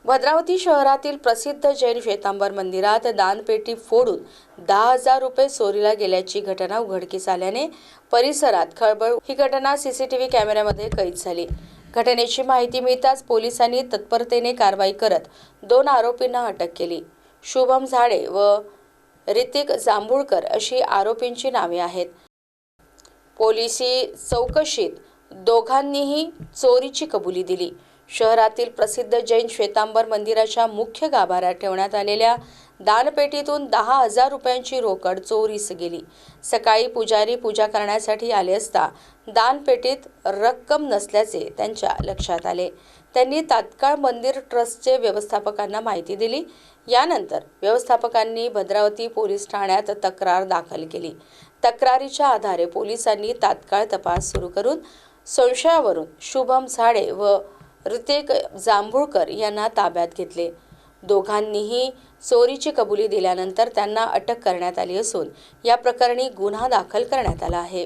भद्रावती शहरातील प्रसिद्ध जैन श्वेतांबर मंदिरात दानपेटी फोडून 10,000 रुपये चोरीला गेल्याची घटना उघडकीस आल्याने परिसरात खळबळ. ही घटना सीसीटीव्ही कॅमेऱ्यामध्ये कैद झाली. घटनेची माहिती मिळताच पोलिसांनी तत्परतेने कारवाई करत 2 आरोपींना अटक केली. शुभम झाडे व ऋतिक जांभूळकर अशी आरोपींची नावे आहेत. पोलिसी चौकशीत दोघांनीही चोरीची कबुली दिली. शहरातील प्रसिद्ध जैन श्वेतांबर मंदिराच्या मुख्य गाभाऱ्यात ठेवण्यात आलेल्या दानपेटीतून 10,000 रुपयांची रोकड चोरीस गेली. सकाळी पुजारी पूजा करण्यासाठी आले असता दानपेटीत रक्कम नसल्याचे त्यांच्या लक्षात आले. त्यांनी तात्काळ मंदिर ट्रस्टचे व्यवस्थापकांना माहिती दिली. यानंतर व्यवस्थापकांनी भद्रावती पोलीस ठाण्यात तक्रार दाखल केली. तक्रारीच्या आधारे पोलिसांनी तात्काळ तपास सुरू करून संशयावरून शुभम झाडे व ऋतिक जांभूळकर यांना ताब्यात घेतले. दोघांनीही चोरीची कबुली दिल्यानंतर त्यांना अटक करण्यात आली असून या प्रकरणी गुन्हा दाखल करण्यात आला आहे.